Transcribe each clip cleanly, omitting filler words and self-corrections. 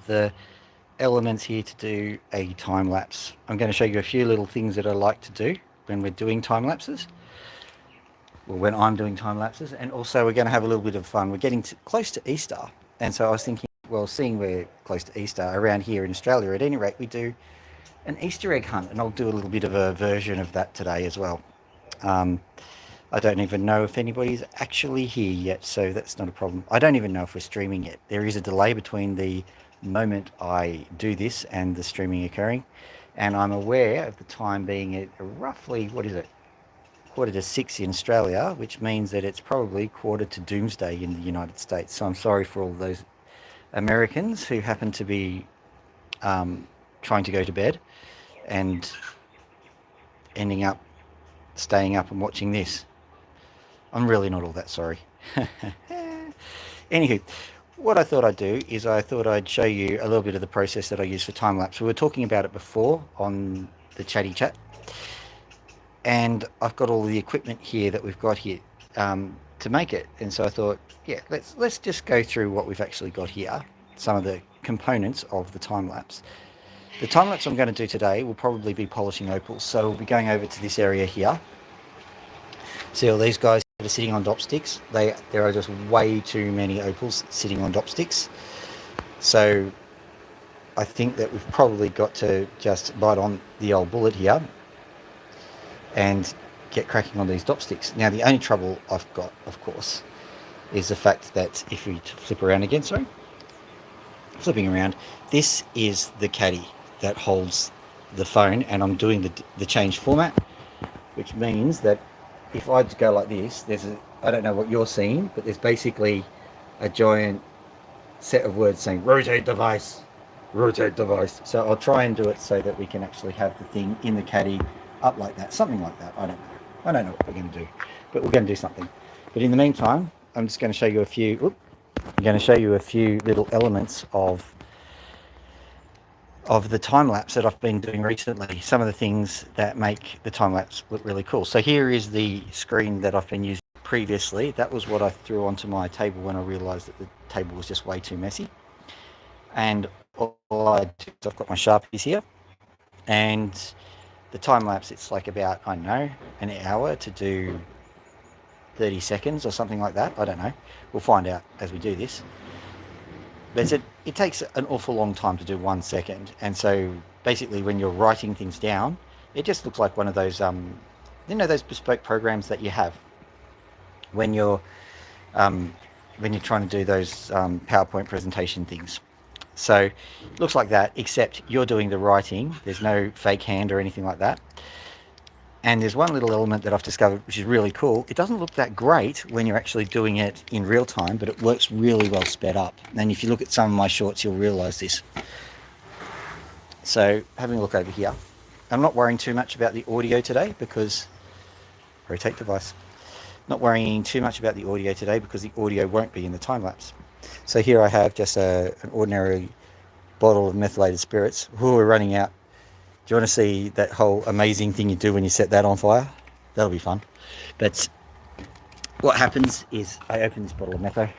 the elements here to do a time lapse. I'm going to show you a few little things that I like to do when we're doing time lapses, or when I'm doing time lapses, and also we're going to have a little bit of fun. We're getting close to Easter, and so I was thinking, well, seeing we're close to Easter around here in Australia, at any rate, we do an Easter egg hunt, and I'll do a little bit of a version of that today as well. I don't even know if anybody's actually here yet, so that's not a problem. I don't even know if we're streaming yet. There is a delay between the moment I do this and the streaming occurring, and I'm aware of the time being at roughly, what is it, 5:45 in Australia, which means that it's probably quarter to doomsday in the United States. So I'm sorry for all those Americans who happen to be trying to go to bed and ending up staying up and watching this. I'm really not all that sorry. Anywho, what I thought I'd do is I thought I'd show you a little bit of the process that I use for time lapse. We were talking about it before on the chatty chat, and I've got all the equipment here that we've got here to make it. And so I thought, yeah, let's just go through what we've actually got here, some of the components of the time lapse. The time lapse I'm going to do today will probably be polishing opals. So we'll be going over to this area here. See all these guys that are sitting on dop sticks? There are just way too many opals sitting on dop sticks. So I think that we've probably got to just bite on the old bullet here and get cracking on these dop sticks. Now, the only trouble I've got, of course, is the fact that if we flip around again, flipping around, this is the caddy that holds the phone, and I'm doing the change format, which means that if I go like this, I don't know what you're seeing, but there's basically a giant set of words saying rotate device, rotate device. So I'll try and do it so that we can actually have the thing in the caddy up like that, something like that. I don't know what we're going to do, but we're going to do something. But in the meantime, I'm just going to show you a few. I'm going to show you a few little elements of the time lapse that I've been doing recently. Some of the things that make the time lapse look really cool. So here is the screen that I've been using previously. That was what I threw onto my table when I realized that the table was just way too messy. And all I do is I've got my Sharpies here, and the time lapse, it's like about, I don't know, an hour to do 30 seconds or something like that. I don't know. We'll find out as we do this. But it takes an awful long time to do 1 second. And so basically when you're writing things down, it just looks like one of those, those bespoke programs that you have when you're trying to do those PowerPoint presentation things. So it looks like that, except you're doing the writing. There's no fake hand or anything like that. And there's one little element that I've discovered, which is really cool. It doesn't look that great when you're actually doing it in real time, but it works really well sped up. And if you look at some of my shorts, you'll realize this. So having a look over here, I'm not worrying too much about the audio today because, rotate device, not worrying too much about the audio today because the audio won't be in the time lapse. So here I have just an ordinary bottle of methylated spirits. Ooh, we're running out. Do you want to see that whole amazing thing you do when you set that on fire? That'll be fun. But what happens is I open this bottle of metho,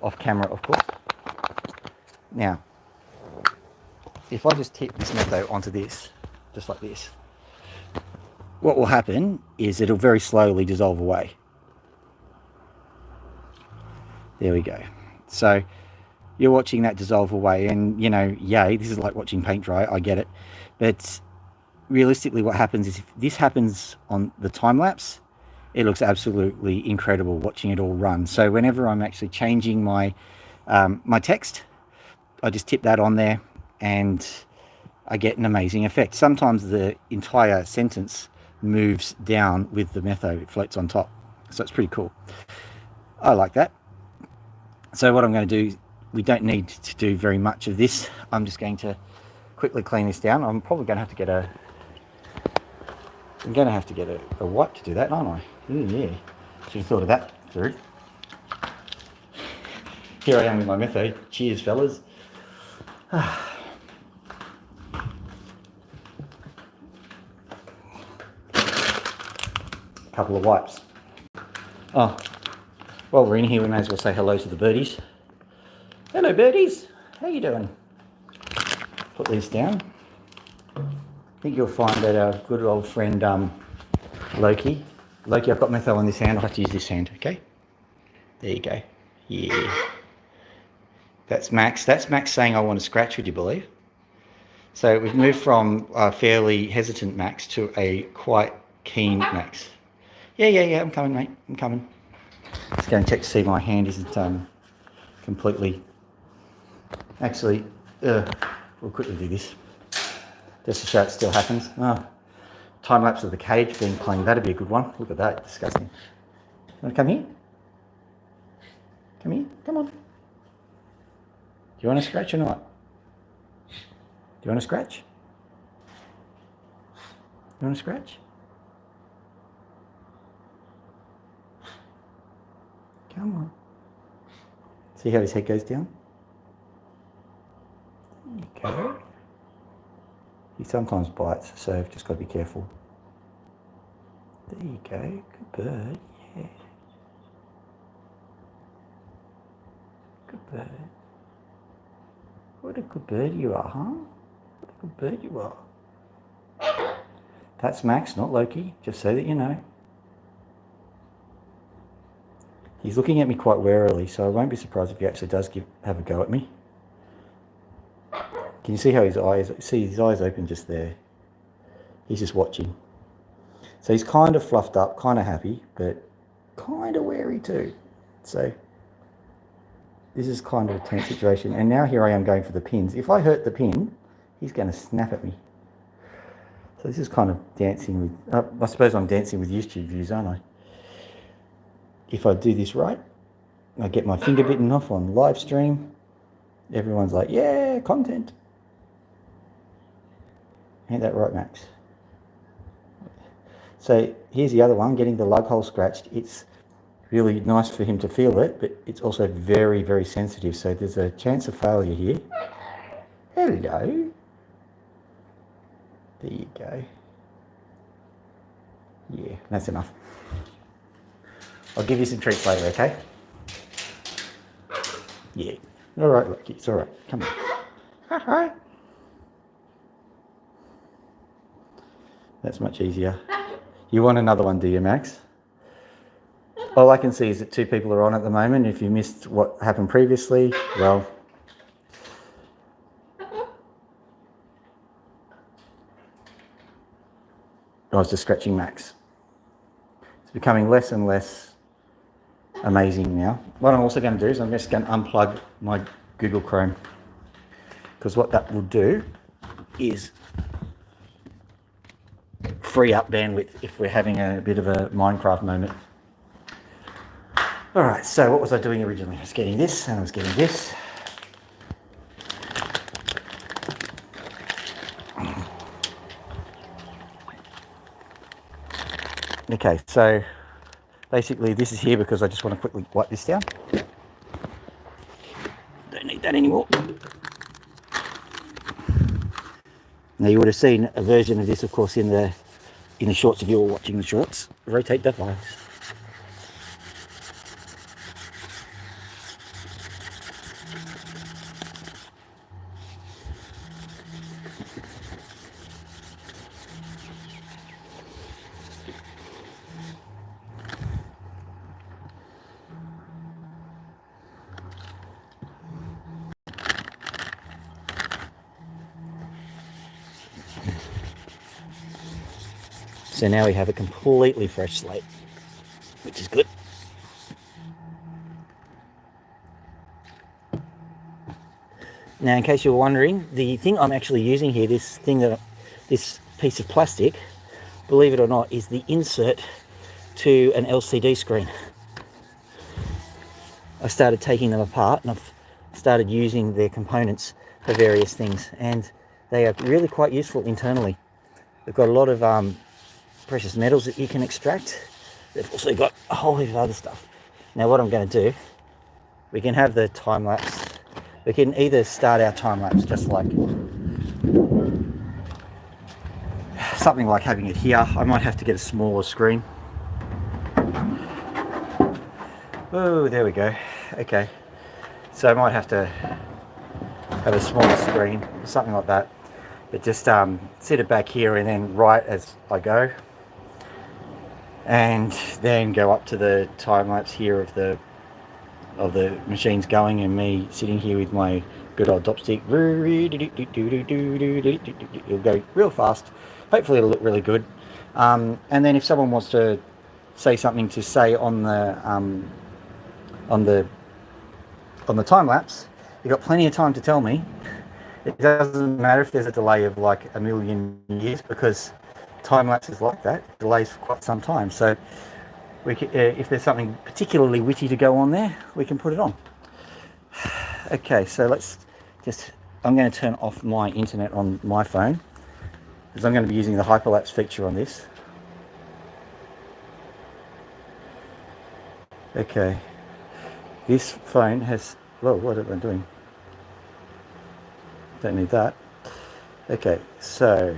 off camera of course. Now, if I just tip this metho onto this, just like this, what will happen is it'll very slowly dissolve away. There we go. So you're watching that dissolve away, and yay, this is like watching paint dry, I get it. But realistically what happens is if this happens on the time lapse, it looks absolutely incredible watching it all run. So whenever I'm actually changing my my text, I just tip that on there and I get an amazing effect. Sometimes the entire sentence moves down with the metho, it floats on top. So it's pretty cool. I like that. So what I'm going to do, we don't need to do very much of this. I'm just going to quickly clean this down. I'm probably going to have to get a wipe to do that, aren't I? Ooh, yeah. Should have thought of that through. Here I am with my metho. Cheers, fellas. Couple of wipes. Oh, while we're in here, we may as well say hello to the birdies. Hello, birdies. How you doing? Put these down. I think you'll find that our good old friend Loki, I've got methyl in this hand, I'll have to use this hand, okay? There you go. Yeah. That's Max. That's Max saying I want to scratch, would you believe? So we've moved from a fairly hesitant Max to a quite keen Max. Yeah, I'm coming, mate. I'm coming. Just going to check to see my hand isn't completely... Actually, we'll quickly do this. Just to show it still happens. Oh, time lapse of the cage being cleaned. That'd be a good one. Look at that. Disgusting. You want to come here? Come here. Come on. Do you want to scratch or not? Do you want to scratch? You want to scratch? Come on. See how his head goes down? There you go. He sometimes bites, so you've just got to be careful. There you go. Good bird. Yeah. Good bird. What a good bird you are, huh? What a good bird you are. That's Max, not Loki, just so that you know. He's looking at me quite warily, so I won't be surprised if he actually does have a go at me. Can you see how his eyes open just there? He's just watching. So he's kind of fluffed up, kind of happy, but kind of wary too. So this is kind of a tense situation. And now here I am going for the pins. If I hurt the pin, he's going to snap at me. So this is kind of dancing with, I suppose I'm dancing with YouTube views, aren't I? If I do this right, I get my finger bitten off on live stream. Everyone's like, yeah, content. Ain't that right, Max? So here's the other one, getting the lug hole scratched. It's really nice for him to feel it, but it's also very, very sensitive. So there's a chance of failure here. Hello. There you go. Yeah, that's enough. I'll give you some treats later, okay? Yeah. All right, Loki, it's all right. Come on. Hi. That's much easier. You want another one, do you, Max? All I can see is that two people are on at the moment. If you missed what happened previously, well... I was just scratching Max. It's becoming less and less amazing now. What I'm also going to do is I'm just going to unplug my Google Chrome, because what that will do is free up bandwidth if we're having a bit of a Minecraft moment. Alright, so what was I doing originally? I was getting this and I was getting this. Okay, so basically this is here because I just want to quickly wipe this down. Don't need that anymore. Now you would have seen a version of this, of course, in the shorts if you were watching the shorts. Rotate that device. So now we have a completely fresh slate, which is good. Now, in case you're wondering, the thing I'm actually using here, this piece of plastic, believe it or not, is the insert to an LCD screen. I started taking them apart and I've started using their components for various things, and they are really quite useful internally. They've got a lot of precious metals that you can extract. They've also got a whole heap of other stuff. Now what I'm going to do, we can have the time lapse. We can either start our time lapse just like something like having it here. I might have to get a smaller screen. Oh, there we go. Okay, so I might have to have a smaller screen, something like that. But just set it back here and then write as I go, and then go up to the time lapse here of the machines going and me sitting here with my good old dopstick. It'll go real fast. Hopefully it'll look really good. And then if someone wants to say something to say on the time lapse, you've got plenty of time to tell me. It doesn't matter if there's a delay of like a million years, because time lapse is like that. It delays for quite some time. So we can, if there's something particularly witty to go on there, we can put it on. Okay, so I'm going to turn off my internet on my phone, because I'm going to be using the hyperlapse feature on this. Okay, this phone has, whoa, what am I doing? Don't need that. Okay, so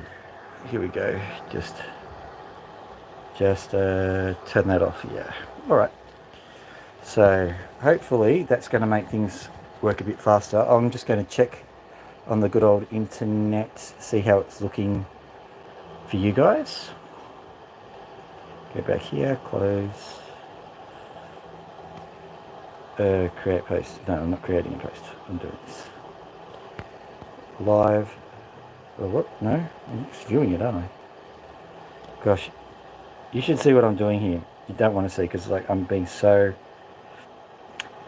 here we go. Just turn that off. Yeah. All right. So hopefully that's going to make things work a bit faster. I'm just going to check on the good old internet, see how it's looking for you guys. Go back here, close. Create post. No, I'm not creating a post. I'm doing this. Live. Well, what? No? I'm just viewing it, aren't I? Gosh. You should see what I'm doing here. You don't want to see, because like I'm being so,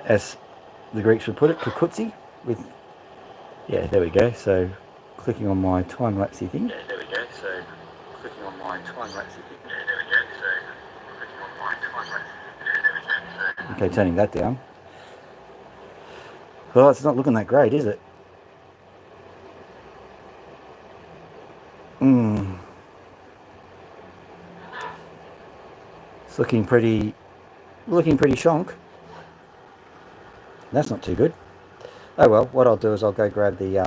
as the Greeks would put it, kukutsi with, yeah, there we go. So clicking on my time-lapsey thing. Yeah, there we go. So clicking on my time-lapsey thing. Yeah, there we go. So clicking on my time-lapsey thing. Yeah, there we go. So, okay, turning that down. Well, it's not looking that great, is it? It's looking pretty shonk. That's not too good. Oh well, what I'll do is I'll go grab the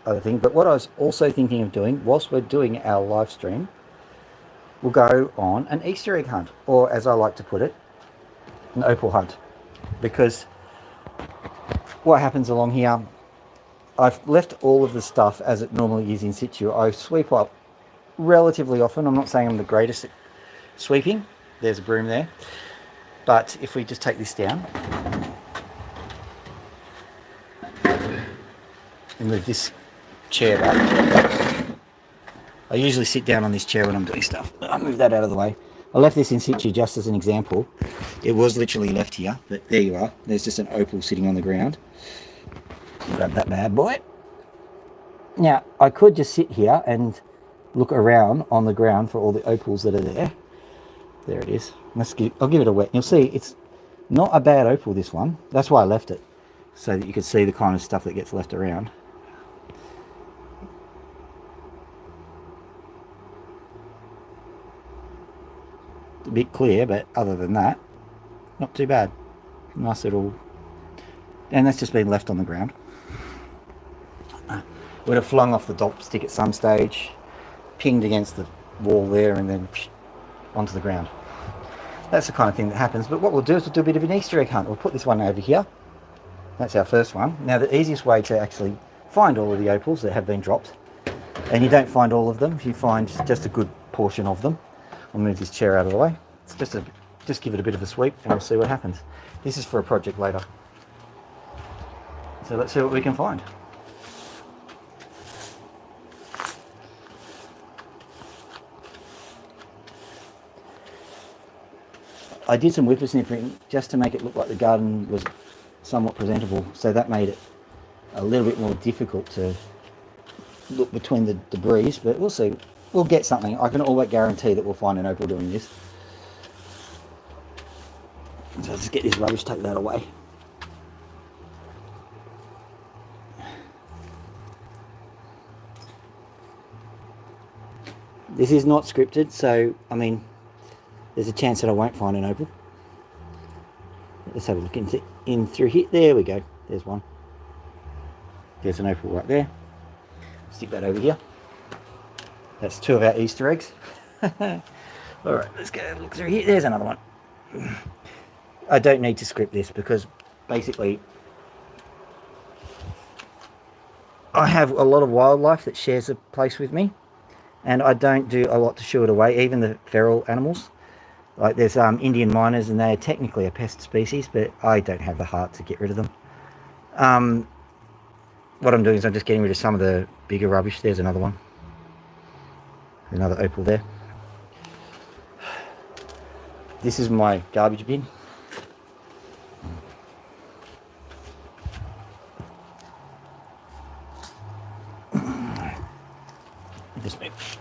other thing. But what I was also thinking of doing, whilst we're doing our live stream, we'll go on an Easter egg hunt, or as I like to put it, an opal hunt. Because what happens along here, I've left all of the stuff as it normally is in situ. I sweep up relatively often. I'm not saying I'm the greatest at sweeping. There's a broom there. But if we just take this down and move this chair back. I usually sit down on this chair when I'm doing stuff. I'll move that out of the way. I left this in situ just as an example. It was literally left here, but there you are. There's just an opal sitting on the ground. Grab that bad boy. Now, I could just sit here and look around on the ground for all the opals that are there. There it is. I'll give it a wet. You'll see it's not a bad opal, this one. That's why I left it, so that you could see the kind of stuff that gets left around. A bit clear, but other than that, not too bad. Nice little, and that's just been left on the ground. Would have flung off the dop stick at some stage, pinged against the wall there, and then onto the ground. That's the kind of thing that happens. But what we'll do is we'll do a bit of an Easter egg hunt. We'll put this one over here. That's our first one. Now, the easiest way to actually find all of the opals that have been dropped, and you don't find all of them, you find just a good portion of them. I'll move this chair out of the way. It's just give it a bit of a sweep, and we'll see what happens. This is for a project later. So let's see what we can find. I did some whippersnippering just to make it look like the garden was somewhat presentable, so that made it a little bit more difficult to look between the debris, but we'll see. We'll get something. I can always guarantee that we'll find an opal doing this. So let's just get this rubbish, take that away. This is not scripted, so I mean, there's a chance that I won't find an opal. Let's have a look in through here. There we go. There's one. There's an opal right there. Stick that over here. That's two of our Easter eggs. All right, let's go look through here. There's another one. I don't need to script this because basically I have a lot of wildlife that shares a place with me, and I don't do a lot to shoo it away, even the feral animals. Like there's Indian miners, and they're technically a pest species, but I don't have the heart to get rid of them. Um, what I'm doing is I'm just getting rid of some of the bigger rubbish. There's another one. Another opal there. This is my garbage bin. Just move.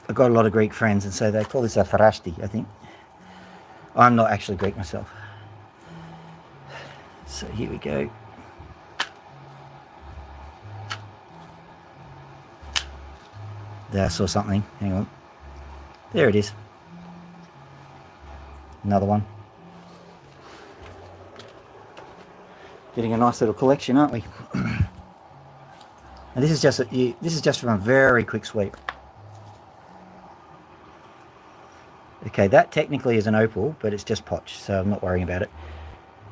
I've got a lot of Greek friends, and so they call this a farashti, I think. I'm not actually Greek myself. So here we go. There, I saw something. Hang on. There it is. Another one. Getting a nice little collection, aren't we? And this is just from a very quick sweep. Okay, that technically is an opal, but it's just potch, so I'm not worrying about it.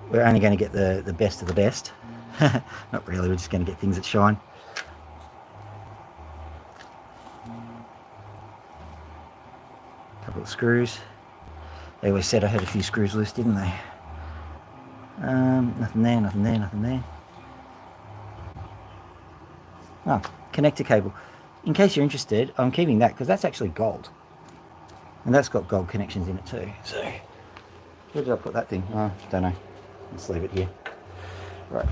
We're only going to get the best of the best. Not really, we're just going to get things that shine. Couple of screws. They always said I had a few screws loose, didn't they? Nothing there, nothing there, nothing there. Oh, connector cable. In case you're interested, I'm keeping that because that's actually gold. And that's got gold connections in it too. So, where did I put that thing? Oh, don't know. Let's leave it here. Right.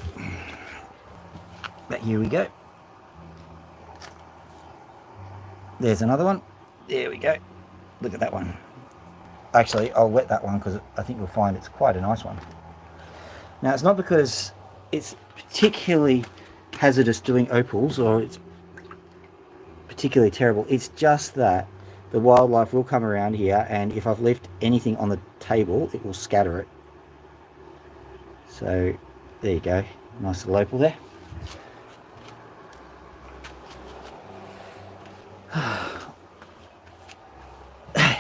But here we go. There's another one. There we go. Look at that one. Actually, I'll wet that one because I think you'll find it's quite a nice one. Now, it's not because it's particularly hazardous doing opals or it's particularly terrible. It's just that the wildlife will come around here, and if I've left anything on the table, it will scatter it. So there you go. Nice little opal there.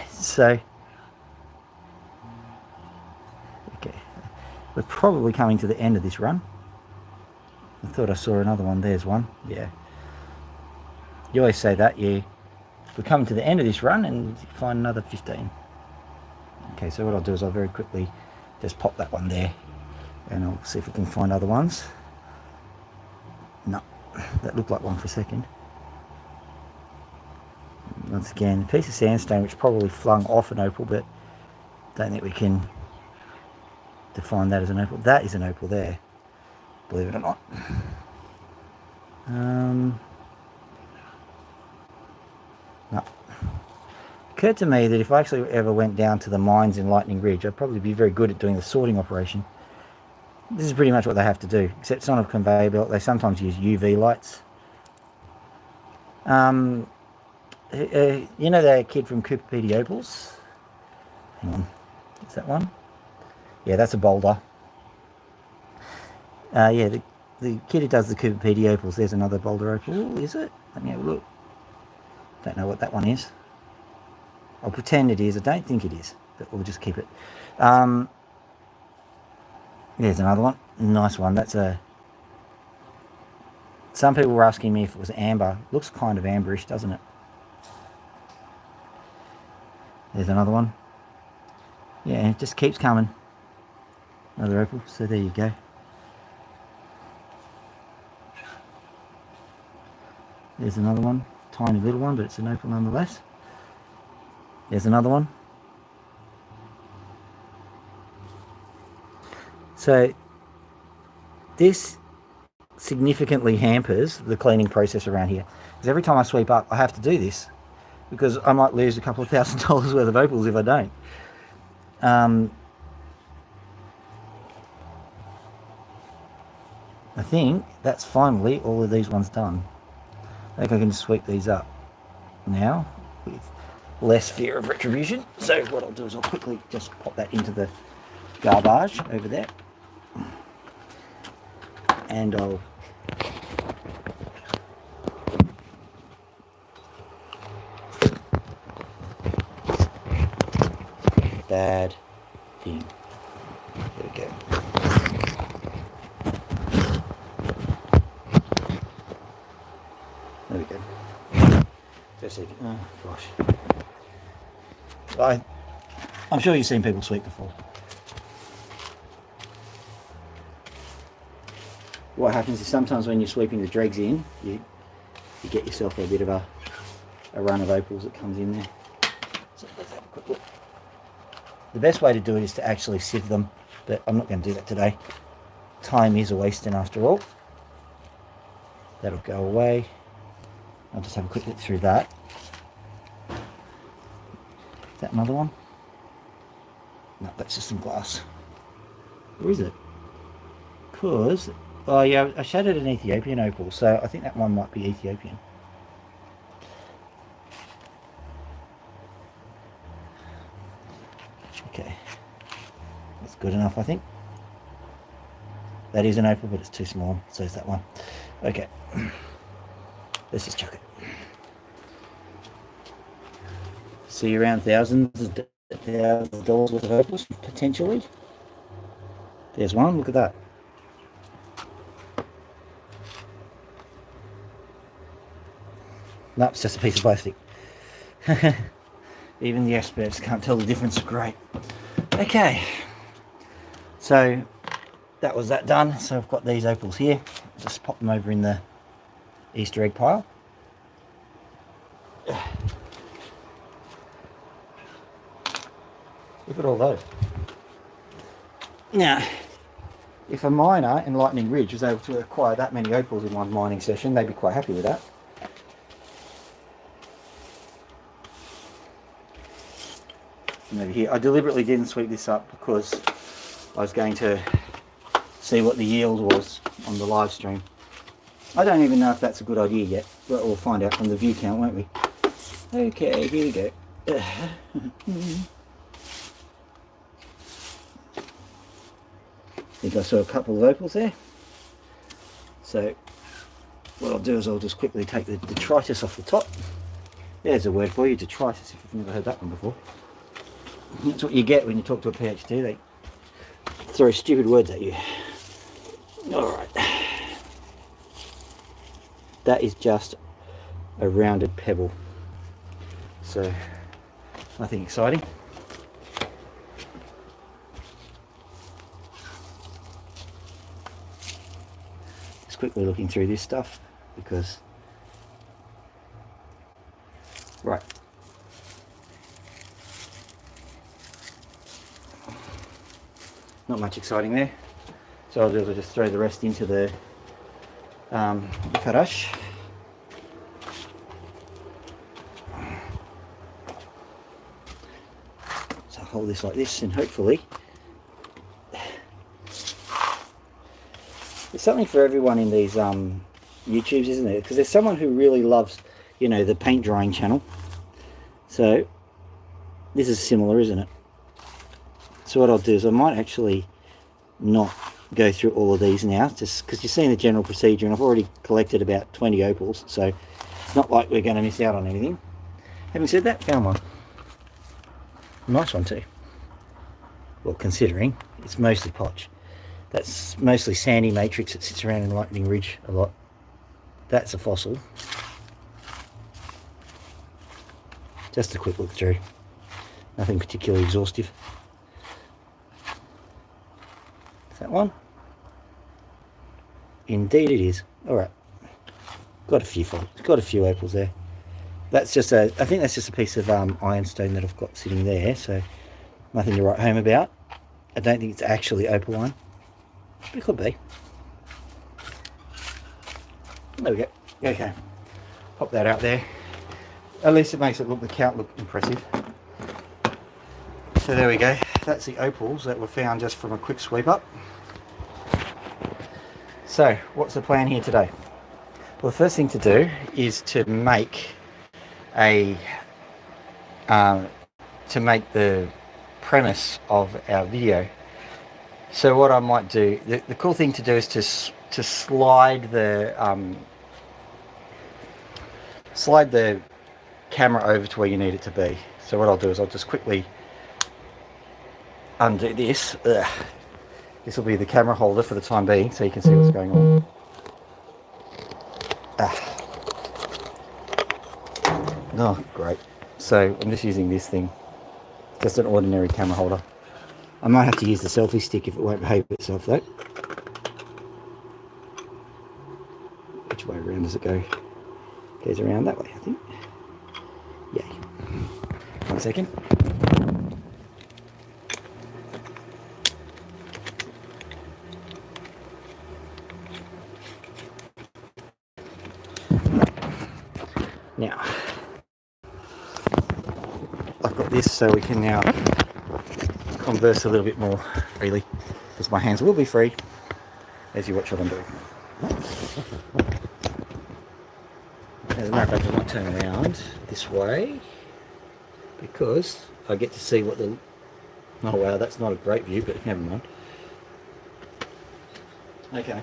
So okay, we're probably coming to the end of this run. I thought I saw another one. There's one. Yeah, you always say that. We're coming to the end of this run and find another 15. Okay, so what I'll do is I'll very quickly just pop that one there, and I'll see if we can find other ones. No, that looked like one for a second. Once again, a piece of sandstone which probably flung off an opal, but don't think we can define that as an opal. That is an opal there, believe it or not. No. Occurred to me that if I actually ever went down to the mines in Lightning Ridge, I'd probably be very good at doing the sorting operation. This is pretty much what they have to do, except it's not a conveyor belt. They sometimes use UV lights. You know the kid from Cooper PD Opals? Hang on, is that one? Yeah, that's a boulder. Yeah, the kid who does the Cooper PD Opals, there's another boulder opal, is it? Let me have a look. Don't know what that one is. I'll pretend it is. I don't think it is, but we'll just keep it. There's another one. Nice one. That's a... Some people were asking me if it was amber. Looks kind of amberish, doesn't it? There's another one. Yeah, it just keeps coming. Another opal. So there you go. There's another one. Tiny little one, but it's an opal nonetheless. There's another one. So this significantly hampers the cleaning process around here, because every time I sweep up I have to do this, because I might lose a couple of $1,000 worth of opals if I don't. I think that's finally all of these ones done. I think I can just sweep these up now with less fear of retribution. So what I'll do is I'll quickly just pop that into the garbage over there, and I'll bad thing. There we go. second. Oh gosh. I'm sure you've seen people sweep before. What happens is sometimes when you're sweeping the dregs in, you get yourself a bit of a run of opals that comes in there. So let's have a quick look. The best way to do it is to actually sieve them, but I'm not going to do that today. Time is a wasting after all. That'll go away. I'll just have a quick look through that. Is that another one? No, that's just some glass. Where is it? Because, oh yeah, I shadowed an Ethiopian opal, so I think that one might be Ethiopian. Okay, that's good enough, I think. That is an opal, but it's too small, so is that one. Okay, let's just chuck it. See around thousands of dollars worth of opals, potentially. There's one, look at that. No, it's just a piece of plastic. Even the experts can't tell the difference. Great. Okay, so that was that done. So I've got these opals here. Just pop them over in the Easter egg pile. Look at all those. Now, if a miner in Lightning Ridge was able to acquire that many opals in one mining session, they'd be quite happy with that. And over here, I deliberately didn't sweep this up because I was going to see what the yield was on the live stream. I don't even know if that's a good idea yet, but we'll find out from the view count, won't we? Okay, here we go. I think I saw a couple of opals there. So what I'll do is I'll just quickly take the detritus off the top. There's a word for you, detritus, if you've never heard that one before. That's what you get when you talk to a PhD. They throw stupid words at you. Alright. That is just a rounded pebble. So, nothing exciting. Just quickly looking through this stuff because... Right. Not much exciting there. So I'll do is I'll just throw the rest into the karash. So I'll hold this like this and hopefully there's something for everyone in these YouTubes, isn't there? Because there's someone who really loves, you know, the paint drying channel. So this is similar, isn't it? So what I'll do is I might actually not go through all of these now, just because you've seen the general procedure and I've already collected about 20 opals, so it's not like we're going to miss out on anything. Having said that, found one. Nice one too. Well, considering it's mostly potch. That's mostly sandy matrix that sits around in Lightning Ridge a lot. That's a fossil. Just a quick look through. Nothing particularly exhaustive. Is that one? Indeed it is. Alright. Got a few opals there. That's just I think that's just a piece of ironstone that I've got sitting there, so nothing to write home about. I don't think it's actually opaline, but it could be. There we go. Okay. Pop that out there. At least it makes it look, the count look impressive. So there we go. That's the opals that were found just from a quick sweep up. So what's the plan here today? Well, the first thing to do is to make the premise of our video. So what I might do, the cool thing to do is to slide the camera over to where you need it to be. So what I'll do is I'll just quickly undo this. This will be the camera holder for the time being, so you can see what's going on. Oh, great. So I'm just using this thing, just an ordinary camera holder. I might have to use the selfie stick if it won't behave itself though. Which way around does it go? Goes around that way, I think. Yay. 1 second. Now, I've got this so we can now converse a little bit more freely, because my hands will be free as you watch what I'm doing. As a matter of fact, I might turn around this way because I get to see what the... Oh wow, that's not a great view, but never mind. Okay.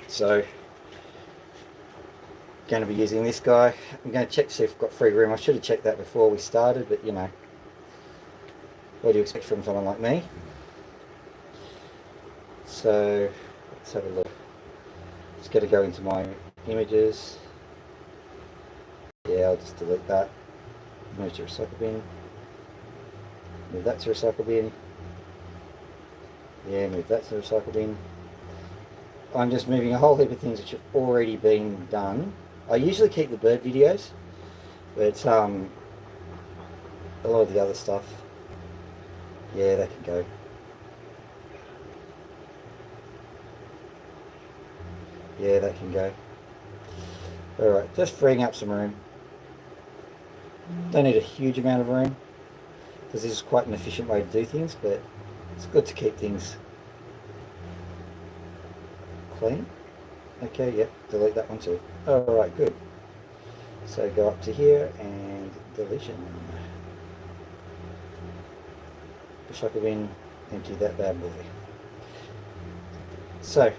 So, going to be using this guy. I'm going to check to see if I've got free room. I should have checked that before we started, but you know, what do you expect from someone like me? So, let's have a look. Just got to go into my images. Yeah, I'll just delete that. Move to recycle bin. Move that to recycle bin. Yeah, move that to recycle bin. I'm just moving a whole heap of things which have already been done. I usually keep the bird videos, but a lot of the other stuff, yeah, that can go. Yeah, that can go. Alright, just freeing up some room. Don't need a huge amount of room, because this is quite an efficient way to do things, but it's good to keep things clean. Okay, yep, delete that one too. Alright, good. So go up to here and deletion. Recycle bin, empty that bad boy. So,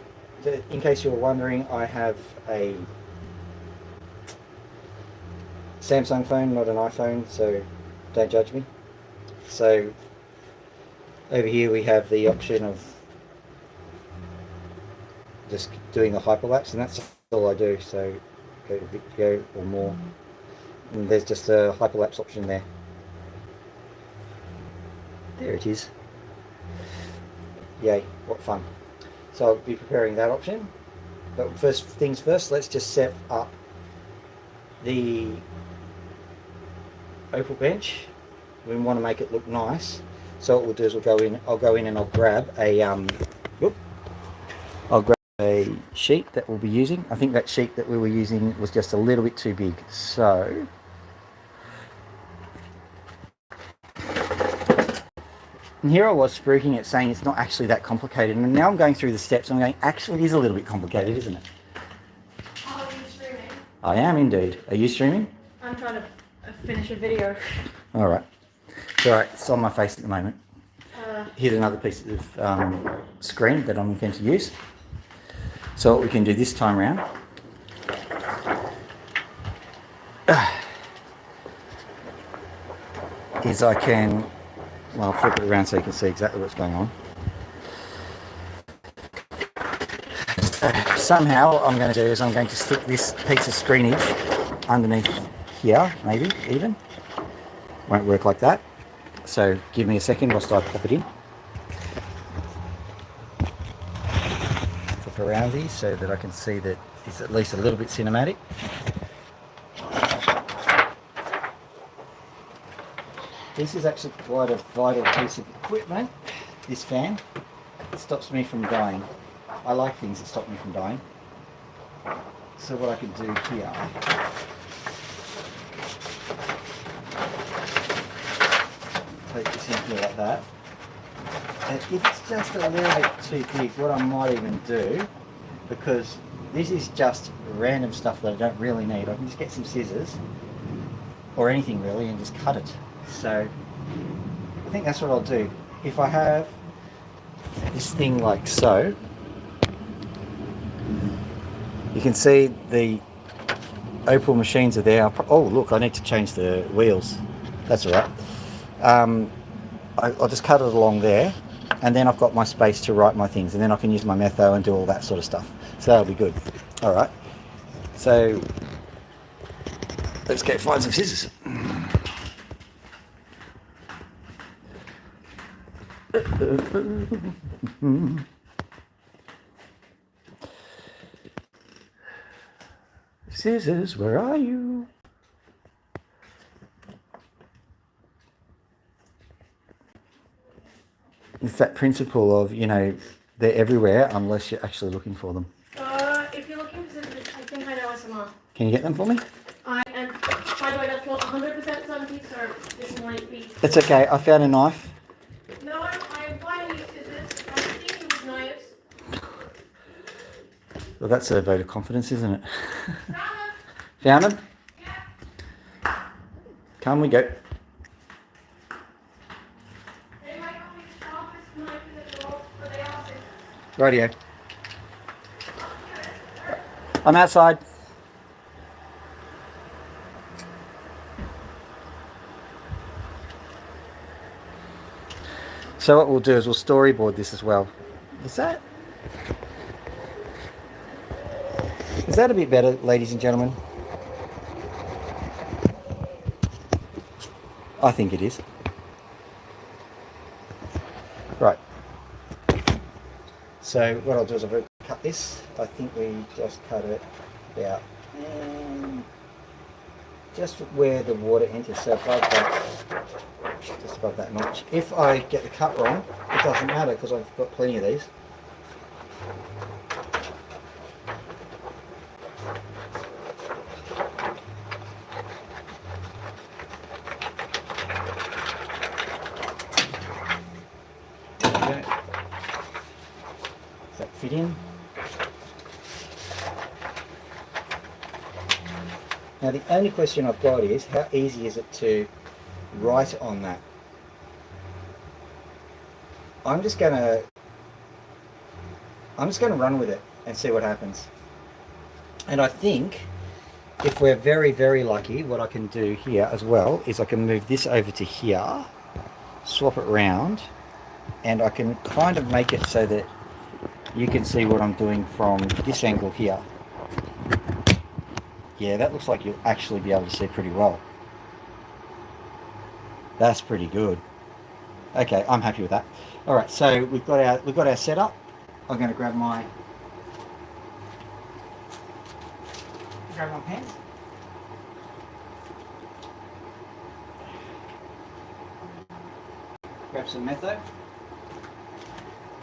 in case you were wondering, I have a Samsung phone, not an iPhone, so don't judge me. So, over here we have the option of just doing the hyperlapse, and that's all I do. So, go to video or more, and there's just a hyperlapse option there. There it is. Yay, what fun. So I'll be preparing that option. But first things first, let's just set up the opal bench. We want to make it look nice. So what we'll do is I'll go in and I'll grab a sheet that we'll be using. I think that sheet that we were using was just a little bit too big. So and here I was spruiking it, saying it's not actually that complicated, and now I'm going through the steps and I'm going, actually it is a little bit complicated, isn't it? Oh, are you streaming? I am indeed. Are you streaming? I'm trying to finish a video. Alright. Alright, it's on my face at the moment. Here's another piece of screen that I'm going to use. So what we can do this time around is I can, well, I'll flip it around so you can see exactly what's going on. Somehow I'm going to do is I'm going to stick this piece of screenage underneath here, maybe even. Won't work like that. So give me a second whilst I pop it in. Flip around these so that I can see that it's at least a little bit cinematic. This is actually quite a vital piece of equipment, this fan. It stops me from dying. I like things that stop me from dying. So what I can do here, take this in here like that. And if it's just a little bit too big, what I might even do, because this is just random stuff that I don't really need, I can just get some scissors, or anything really, and just cut it. So I think that's what I'll do. If I have this thing like so, you can see the opal machines are there. Oh look, I need to change the wheels. That's alright. I'll just cut it along there, and then I've got my space to write my things, and then I can use my metho and do all that sort of stuff. So that'll be good. Alright. So Let's go find some scissors. Scissors, where are you? It's that principle of, you know, they're everywhere unless you're actually looking for them. If you're looking for scissors, I think I know SMR. Can you get them for me? And by the way, that's not 100% certainty, so this might be. It's okay. I found a knife. No, I find these scissors. I'm thinking with knives. Well, that's a vote of confidence, isn't it? Found them. Found them? Yeah. Come we go. They might not be the sharpest knife in the drawer, but they are scissors. Rightio. I'm outside. So what we'll do is we'll storyboard this as well. Is that a bit better, ladies and gentlemen? I think it is. Right. So what I'll do is I'll cut this. I think we just cut it about just where the water enters, so above that, just above that notch. If I get the cut wrong, it doesn't matter because I've got plenty of these. Okay. Does that fit in? Now the only question I've got is how easy is it to write on that? I'm just gonna run with it and see what happens. And I think if we're very, very lucky, what I can do here as well is I can move this over to here, swap it round, and I can kind of make it so that you can see what I'm doing from this angle here. Yeah, that looks like you'll actually be able to see pretty well. That's pretty good. Okay, I'm happy with that. All right, so we've got our setup. I'm going to grab my pen. Grab some metho.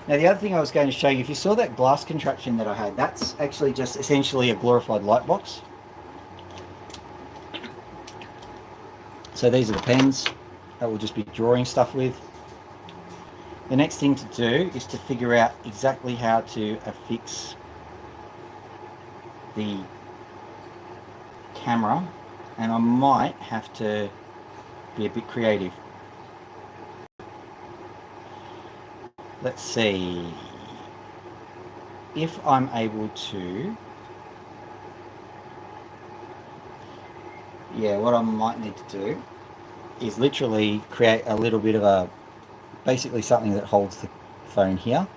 Now the other thing I was going to show you, if you saw that glass contraption that I had, that's actually just essentially a glorified light box. So these are the pens that we'll just be drawing stuff with. The next thing to do is to figure out exactly how to affix the camera, and I might have to be a bit creative. Let's see if I'm able to. Yeah, what I might need to do is literally create a little bit of a, basically something that holds the phone here.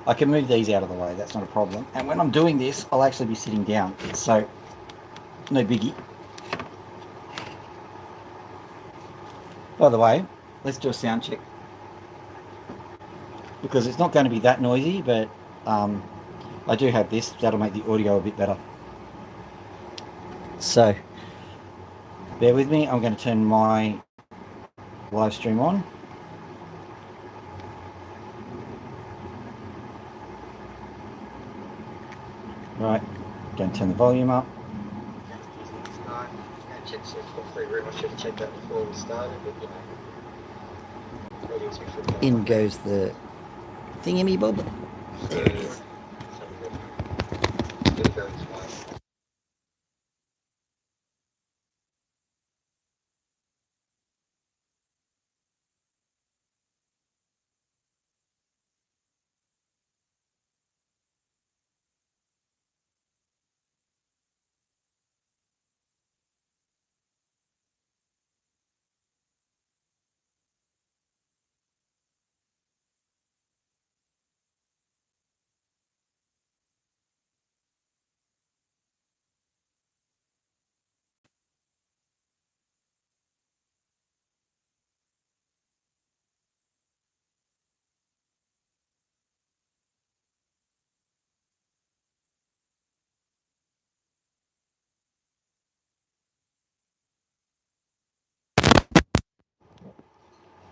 I can move these out of the way, that's not a problem. And when I'm doing this, I'll actually be sitting down, so no biggie. By the way, let's do a sound check, because it's not going to be that noisy, but I do have this, that'll make the audio a bit better. So, bear with me, I'm going to turn my live stream on. Right, going to turn the volume up. Check that before we started, but in goes the thingy bob. There it is.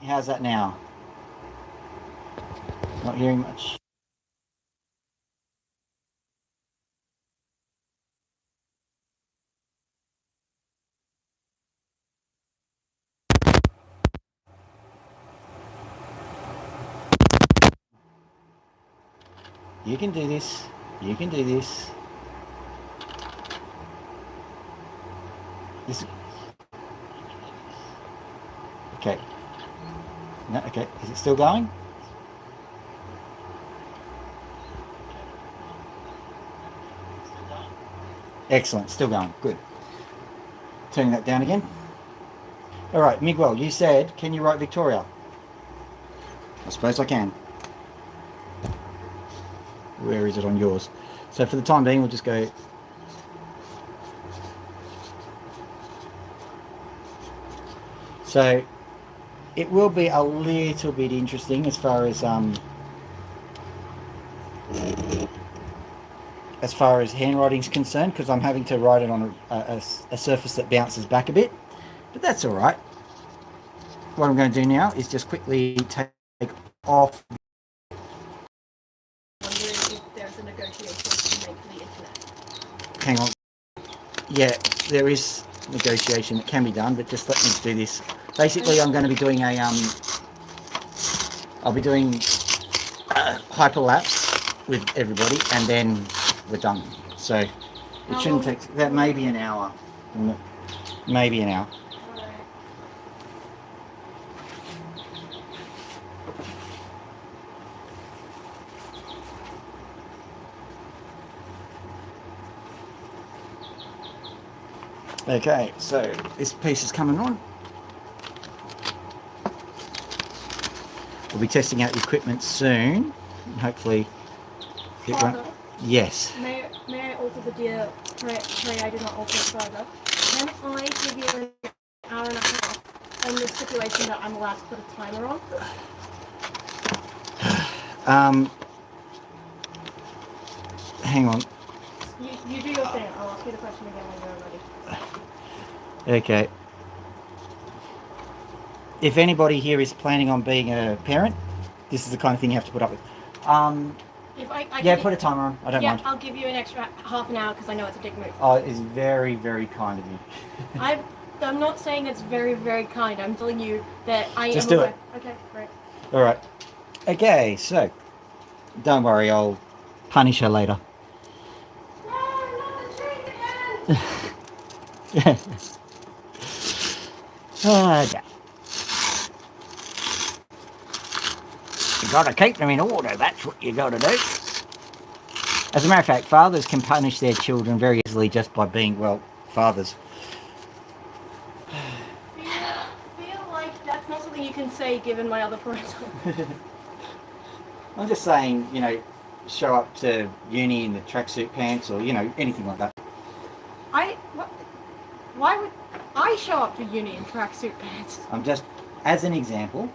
How's that now? Not hearing much. You can do this. You can do this. This. Okay. No, okay. Is it still going? Excellent. Still going. Good. Turning that down again. All right, Miguel, you said, can you write Victoria? I suppose I can. Where is it on yours? So for the time being, we'll just go. So it will be a little bit interesting as far as handwriting's concerned, because I'm having to write it on a surface that bounces back a bit, but that's all right. What I'm going to do now is just quickly take off. Wondering if there's a negotiation to make the internet. Hang on. Yeah, there is negotiation that can be done, but just let me do this. Basically, I'm going to be doing I'll be doing hyperlapse with everybody, and then we're done. So it shouldn't take that. Maybe an hour. Maybe an hour. Okay, so this piece is coming on. We'll be testing out the equipment soon. And hopefully it won't. Yes. May I alter the deal? Pray I do not alter it further. Can I give you an hour and a half on the stipulation that I'm allowed to put a timer on? Hang on. You do your thing. I'll ask you the question again when you're ready. Okay. If anybody here is planning on being a parent, this is the kind of thing you have to put up with. If I yeah, put a timer on. I don't mind. Yeah, I'll give you an extra half an hour because I know it's a dick move. Oh, it's very, very kind of you. I'm not saying it's very, very kind. I'm telling you that I Just am do aware. it. Okay, right. All right. Okay, so don't worry, I'll punish her later. No, not the treat again. Okay. You gotta keep them in order, that's what you gotta do. As a matter of fact, fathers can punish their children very easily just by being, well, fathers. Feel like that's not something you can say given my other parental. I'm just saying, you know, show up to uni in the tracksuit pants or, you know, anything like that. Why would I show up to uni in tracksuit pants? I'm just, as an example.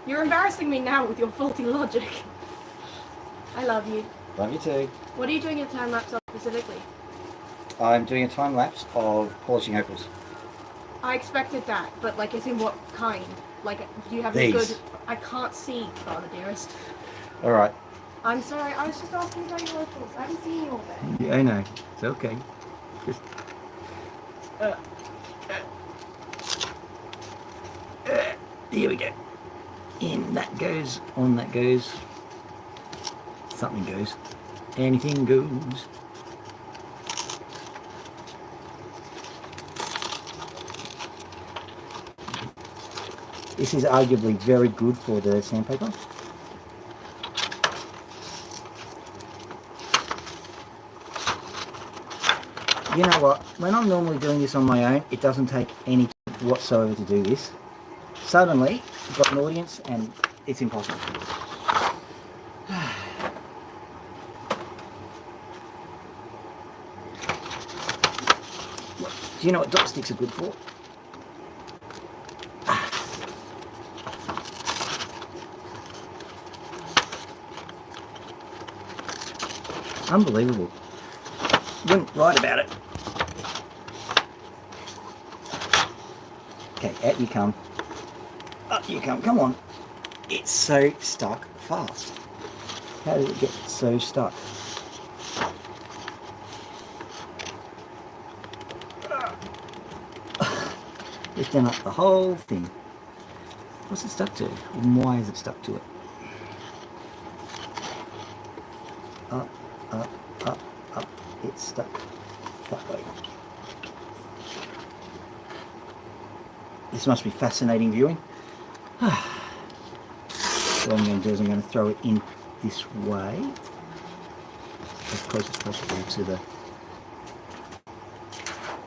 You're embarrassing me now with your faulty logic. I love you. Love you too. What are you doing in time lapse specifically? I'm doing a time lapse of polishing opals. I expected that, but like, as in what kind? Like, do you have These. a good? I can't see, Father dearest. All right. I'm sorry. I was just asking about your opals. I haven't seen you all day. Yeah, I know. It's okay. Just. Here we go. In that goes. On that goes. Something goes. Anything goes. This is arguably very good for the sandpaper. You know what? When I'm normally doing this on my own, it doesn't take any time whatsoever to do this. Suddenly, you've got an audience and it's impossible. Do you know what dot sticks are good for? Unbelievable. Wouldn't write about it. Okay, out you come. Up you come. Come on. It's so stuck fast. How did it get so stuck? Lifting up the whole thing. What's it stuck to? And why is it stuck to it? Up, up, up, up. It's stuck that way. This must be fascinating viewing. What I'm going to do is I'm going to throw it in this way, as close as possible to the...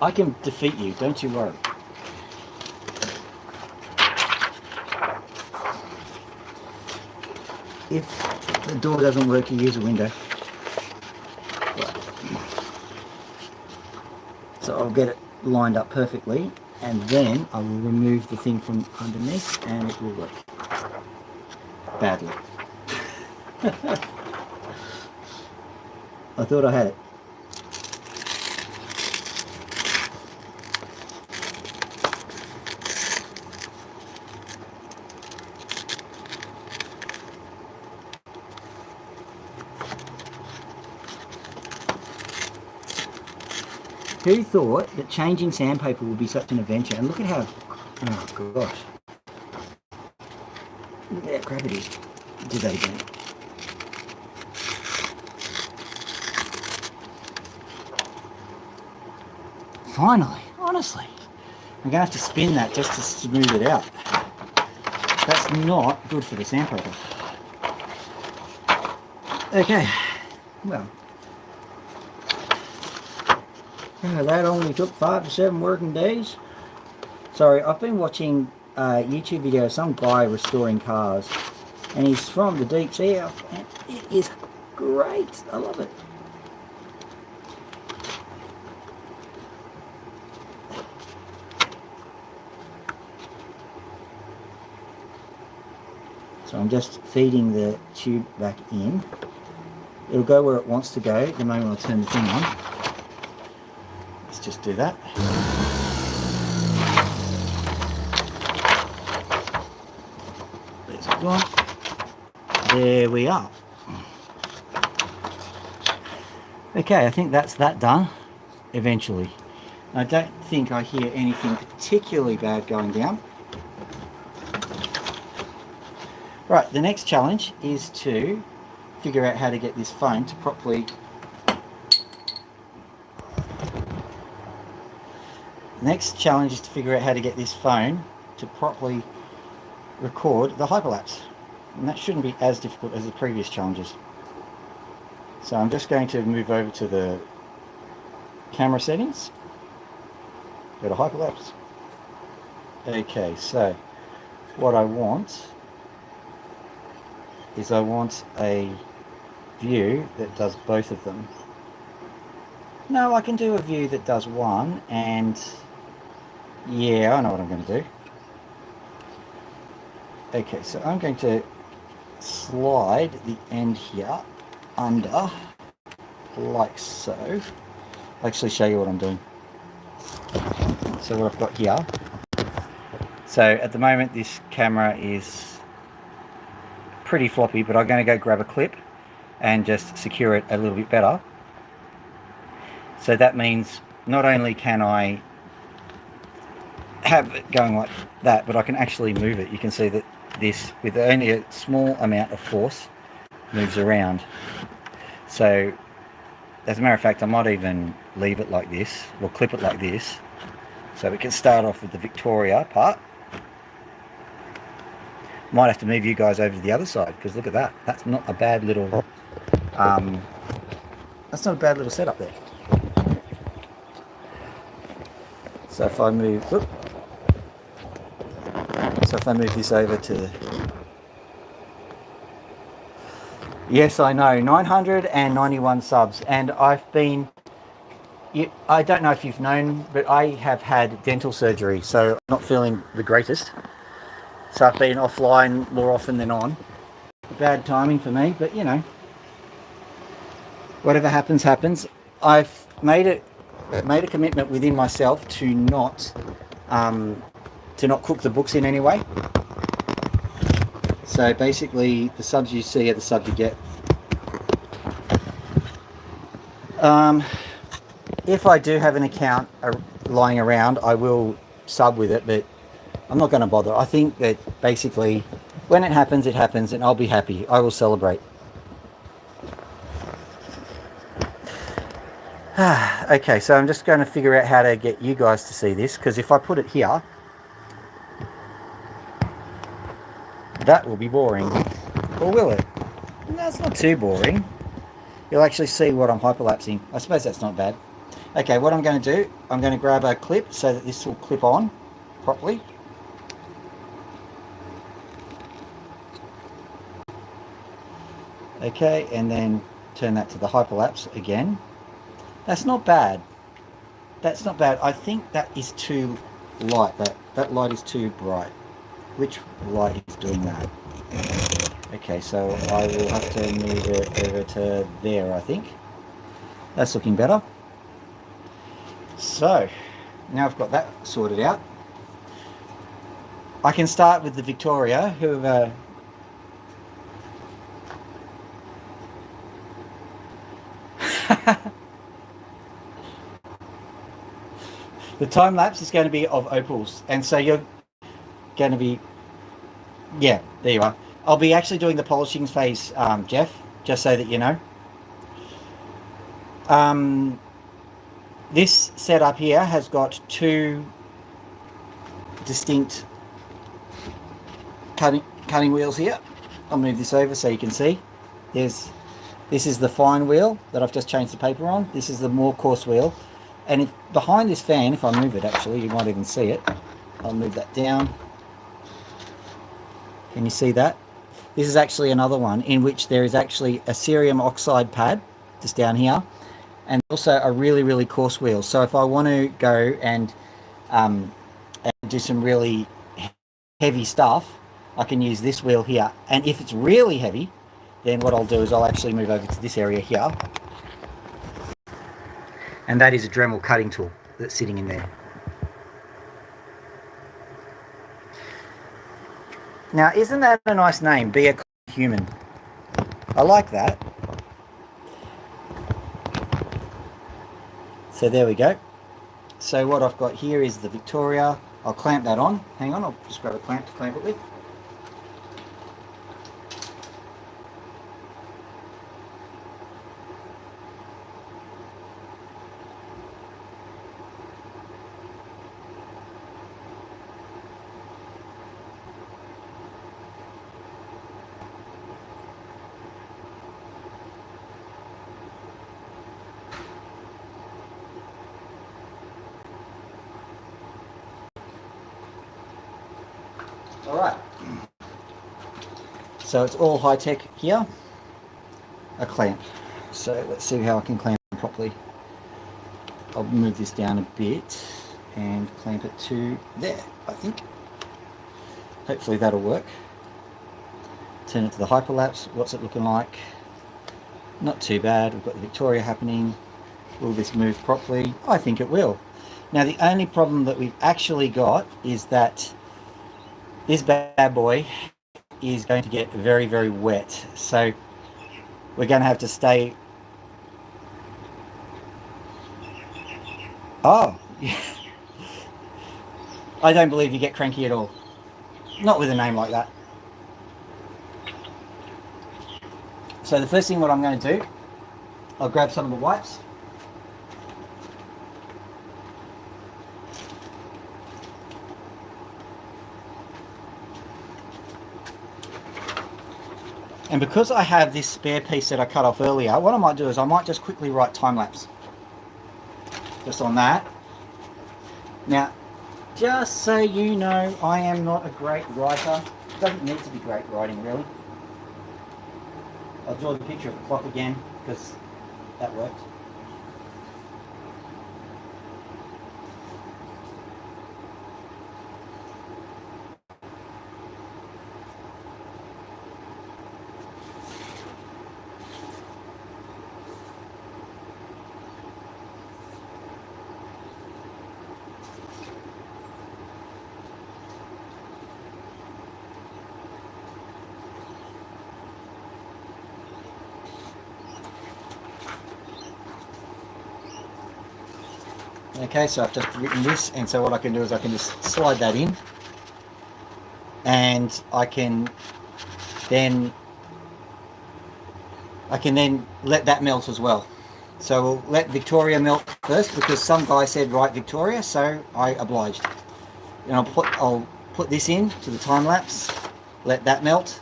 I can defeat you, don't you worry. If the door doesn't work, you use a window. Right. So I'll get it lined up perfectly, and then I will remove the thing from underneath and it will work. Badly. I thought I had it. Who thought that changing sandpaper would be such an adventure? And look at how, oh gosh. Look at how crap it is. Do that again. Finally, honestly. I'm going to have to spin that just to smooth it out. That's not good for the sandpaper. Okay, well. That only took 5 to 7 working days. Sorry, I've been watching a YouTube video of some guy restoring cars, and he's from the deep south, and it is great. I love it. So I'm just feeding the tube back in. It'll go where it wants to go the moment I turn the thing on. Just do that. There's one. There we are. Okay, I think that's that done eventually. I don't think I hear anything particularly bad going down. Right, the next challenge is to figure out how to get this phone to properly... Next challenge is to figure out how to get this phone to properly record the hyperlapse. And that shouldn't be as difficult as the previous challenges. So I'm just going to move over to the camera settings. Go to hyperlapse. Okay, so what I want is I want a view that does both of them. No, I can do a view that does one, and yeah, I know what I'm going to do. Okay, so I'm going to slide the end here under, like so. I'll actually show you what I'm doing. So what I've got here. So at the moment this camera is pretty floppy, but I'm going to go grab a clip and just secure it a little bit better. So that means not only can I have it going like that, but I can actually move it. You can see that this, with only a small amount of force, moves around. So as a matter of fact, I might even leave it like this, or clip it like this, so we can start off with the Victoria part. Might have to move you guys over to the other side, because look at that. That's not a bad little setup there. So if I move, this over to, yes, I know, 991 subs, and I've been, I don't know if you've known, but I have had dental surgery, so I'm not feeling the greatest. So I've been offline more often than on. Bad timing for me, but you know, whatever happens, happens. I've made a commitment within myself to not cook the books in any way. So basically, the subs you see are the subs you get. If I do have an account lying around, I will sub with it, but I'm not going to bother. I think that basically, when it happens, and I'll be happy. I will celebrate. Okay, so I'm just going to figure out how to get you guys to see this, because if I put it here, that will be boring. Or will it? No, it's not too boring. You'll actually see what I'm hyperlapsing. I suppose that's not bad. Okay, what I'm going to do, I'm going to grab a clip so that this will clip on properly. Okay, and then turn that to the hyperlapse again. That's not bad. That's not bad. I think that is too light. That light is too bright. Which light is doing that? Okay, so I will have to move it over to there, I think. That's looking better. So, now I've got that sorted out. I can start with the Victoria, who the time lapse is going to be of opals, and so you're going to be, yeah, there you are. I'll be actually doing the polishing phase, Jeff, just so that you know. This setup here has got two distinct cutting wheels here. I'll move this over so you can see. This is the fine wheel that I've just changed the paper on. This is the more coarse wheel. And if behind this fan, if I move it actually, you might even see it. I'll move that down. Can you see that? This is actually another one in which there is actually a cerium oxide pad just down here, and also a really, really coarse wheel. So if I want to go and do some really heavy stuff, I can use this wheel here. And if it's really heavy, then what I'll do is I'll actually move over to this area here. And that is a Dremel cutting tool that's sitting in there. Now, isn't that a nice name? Be a human. I like that. So there we go. So what I've got here is the Victoria. I'll clamp that on. Hang on, I'll just grab a clamp to clamp it with. All right. So it's all high tech here. A clamp. So let's see how I can clamp it properly. I'll move this down a bit and clamp it to there, I think. Hopefully that'll work. Turn it to the hyperlapse. What's it looking like? Not too bad. We've got the Victoria happening. Will this move properly? I think it will. Now the only problem that we've actually got is that this bad boy is going to get very, very wet. So we're going to have to stay. Oh, I don't believe you get cranky at all. Not with a name like that. So the first thing what I'm going to do, I'll grab some of the wipes. And because I have this spare piece that I cut off earlier, what I might do is I might just quickly write time lapse. Just on that. Now, just so you know, I am not a great writer. It doesn't need to be great writing, really. I'll draw the picture of the clock again, because that worked. Okay, so I've just written this, and so what I can do is I can just slide that in, and I can then let that melt as well. So we'll let Victoria melt first because some guy said write Victoria, so I obliged. And I'll put this in to the time lapse, let that melt,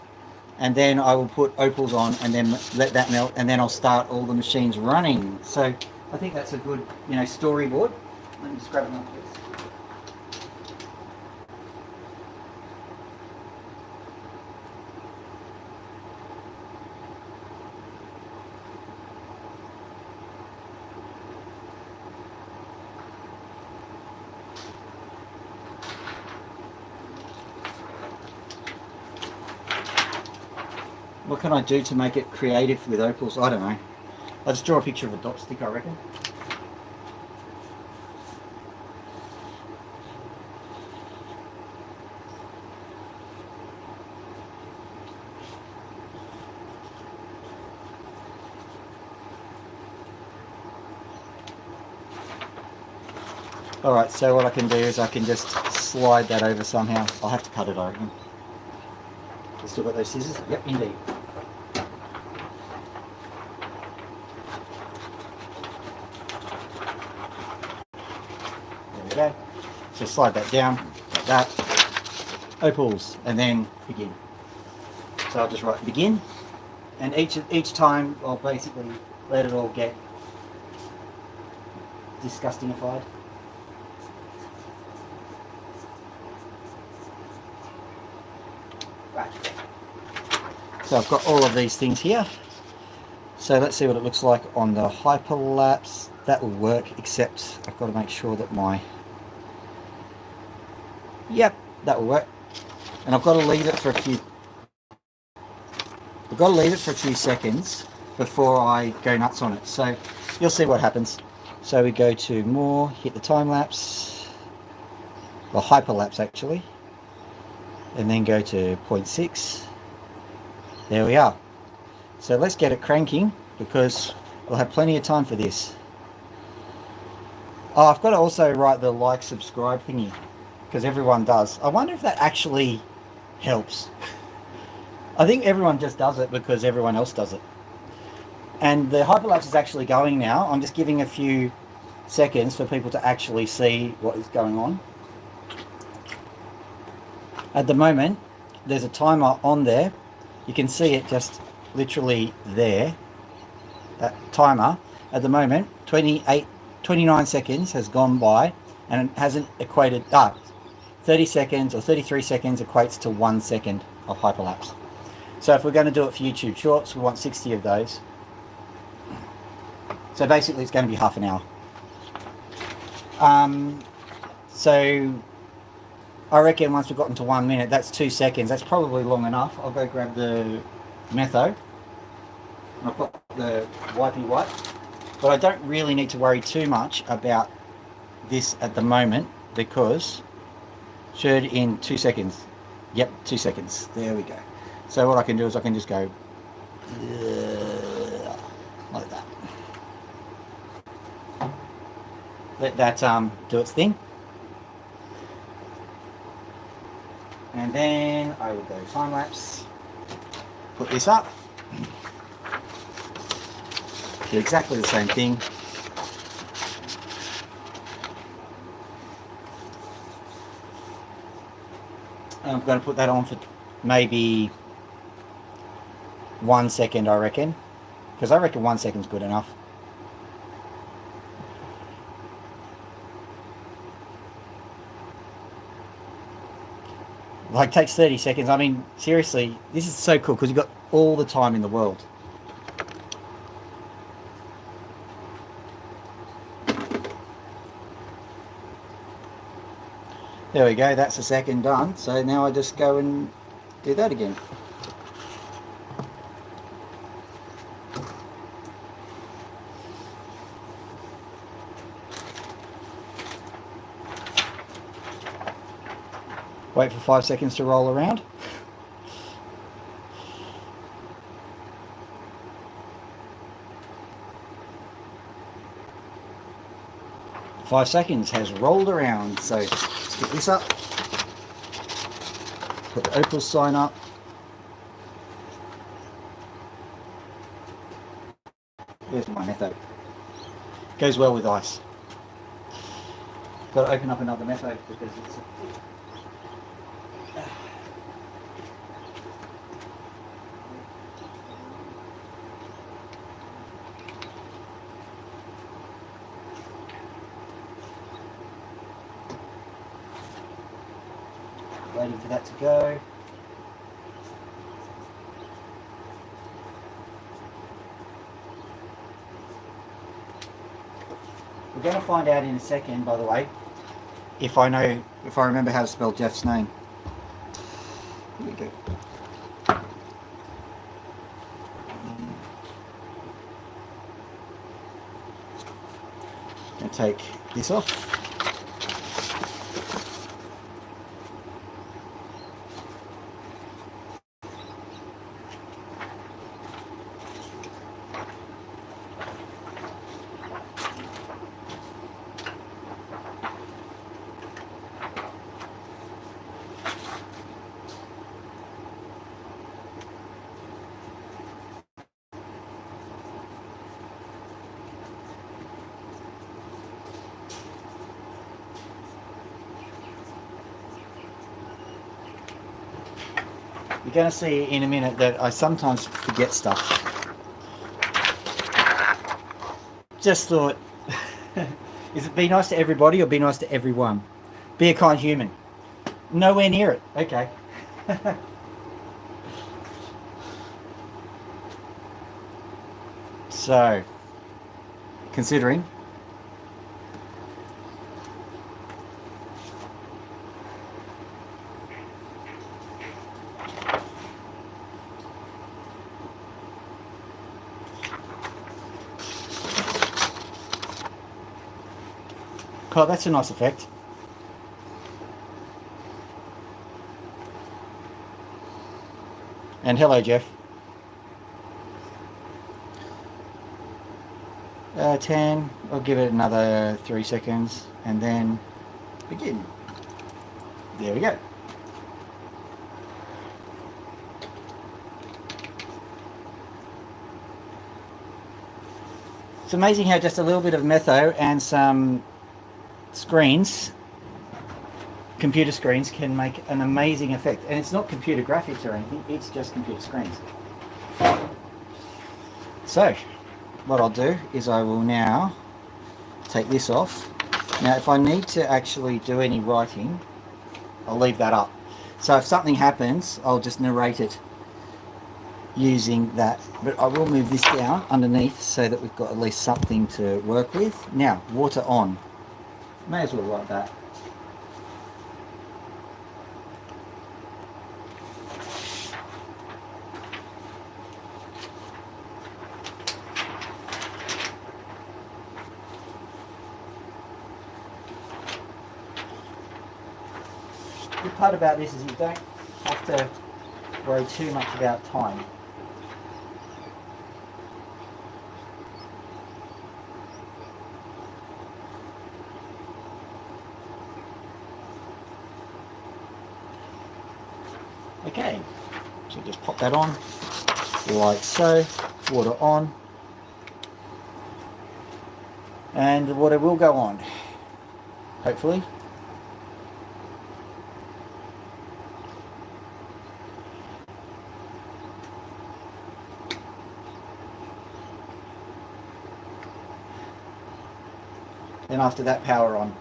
and then I will put opals on and then let that melt, and then I'll start all the machines running. So I think that's a good, storyboard. Let me just grab another piece. What can I do to make it creative with opals? I don't know. I'll just draw a picture of a dot stick, I reckon. Alright, so what I can do is I can just slide that over somehow. I'll have to cut it, I reckon. You still got those scissors? Yep, indeed. There we go. So slide that down, like that. Opals, and then begin. So I'll just write begin, and each time I'll basically let it all get disgustingified. Right. So I've got all of these things here. So let's see what it looks like on the hyperlapse. That will work, except I've got to make sure that Yep, that will work. And I've got to leave it for a few seconds before I go nuts on it. So you'll see what happens. So we go to more, hit the time lapse, or hyperlapse actually, and then go to 0.6. There we are. So let's get it cranking because we'll have plenty of time for this. Oh, I've got to also write the like, subscribe thingy because everyone does. I wonder if that actually helps. I think everyone just does it because everyone else does it. And the hyperlapse is actually going now. I'm just giving a few seconds for people to actually see what is going on. At the moment, there's a timer on there. You can see it just literally there. That timer. At the moment, 29 seconds has gone by and it hasn't equated. 30 seconds or 33 seconds equates to 1 second of hyperlapse. So if we're going to do it for YouTube Shorts, we want 60 of those. So basically it's going to be half an hour. So I reckon once we've gotten to 1 minute, that's 2 seconds. That's probably long enough. I'll go grab the metho. I've got the wipey wipe. But I don't really need to worry too much about this at the moment because should in 2 seconds. Yep, 2 seconds. There we go. So what I can do is I can just go like that. Let that do its thing. And then I will go time lapse. Put this up. Do exactly the same thing. I'm going to put that on for maybe 1 second, I reckon. Because I reckon 1 second's good enough. Like, takes 30 seconds. I mean, seriously, this is so cool because you've got all the time in the world. There we go, that's the second done. So now I just go and do that again. Wait for 5 seconds to roll around. 5 seconds has rolled around, so let's get this up. Put the opal sign up. There's my method. Goes well with ice. Got to open up another method because it's waiting for that to go. We're going to find out in a second, by the way, if I remember how to spell Jeff's name. Here we go. I'm going to take this off. You're going to see in a minute that I sometimes forget stuff. Just thought, is it be nice to everybody or be nice to everyone? Be a kind human. Nowhere near it. Okay. So, considering oh, that's a nice effect. And hello, Jeff. 10. I'll give it another 3 seconds and then begin. There we go. It's amazing how just a little bit of metho and some screens, computer screens, can make an amazing effect. And it's not computer graphics or anything, it's just computer screens. So what I'll do is I will now take this off. Now if I need to actually do any writing, I'll leave that up. So if something happens, I'll just narrate it using that. But I will move this down underneath so that we've got at least something to work with. Now, water on. May as well write that. The good part about this is you don't have to worry too much about time. Okay, so just pop that on like so, water on, and the water will go on, hopefully. Then after that, power on.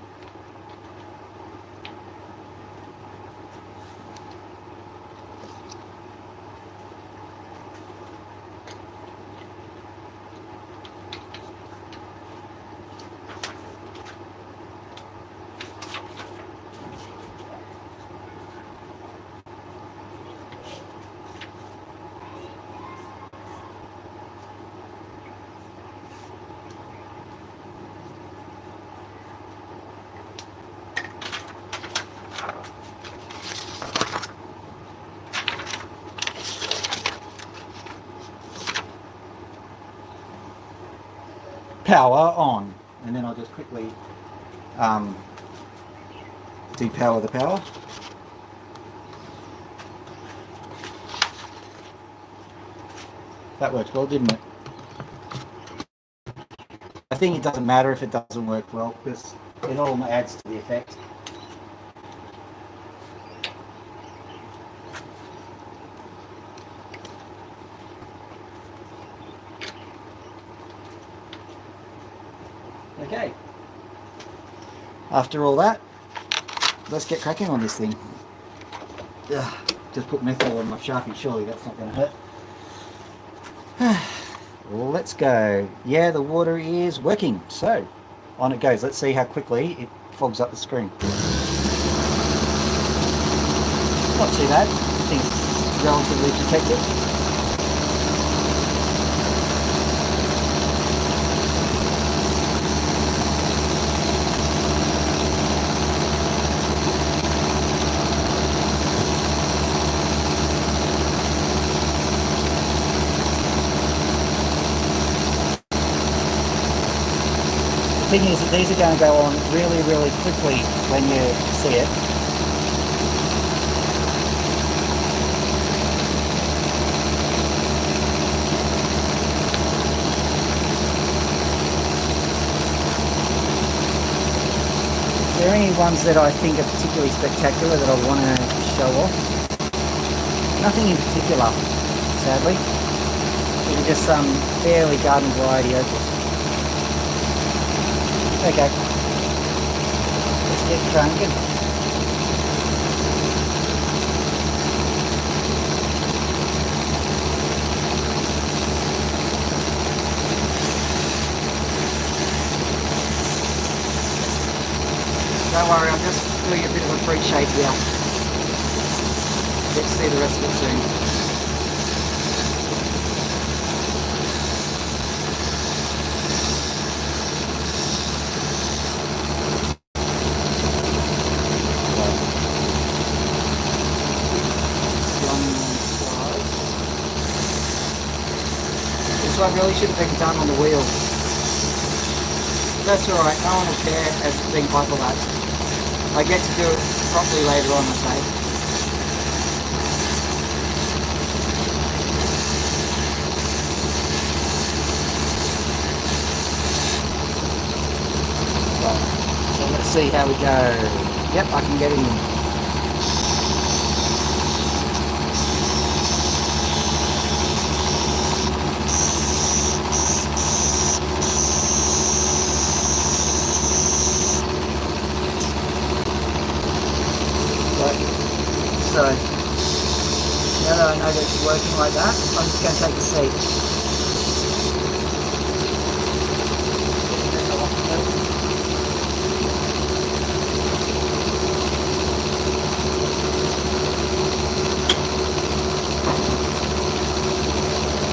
Power on, and then I'll just quickly depower the power. That worked well, didn't it? I think it doesn't matter if it doesn't work well because it all adds to the effect. Okay. After all that, let's get cracking on this thing. Ugh, just put methyl on my Sharpie, surely that's not going to hurt. Well, let's go. Yeah, the water is working, so on it goes. Let's see how quickly it fogs up the screen. Not too bad. I think it's relatively protected. The thing is that these are going to go on really, really quickly when you see it. Is there any ones that I think are particularly spectacular that I want to show off? Nothing in particular, sadly. These are just some fairly garden variety opals. Okay, let's get cranking. Don't worry, I'm just doing a bit of a pre-shade here. Get to see the rest of it soon. This one really should have been done on the wheel. That's alright, no one will care as it's being hyperlapsed. I get to do it properly later on, I say. Right, so let's see how we go. Yep, I can get it in. So, now that I know that it's working like that, I'm just going to take a seat.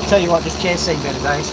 Tell you what, this chair's seen better days.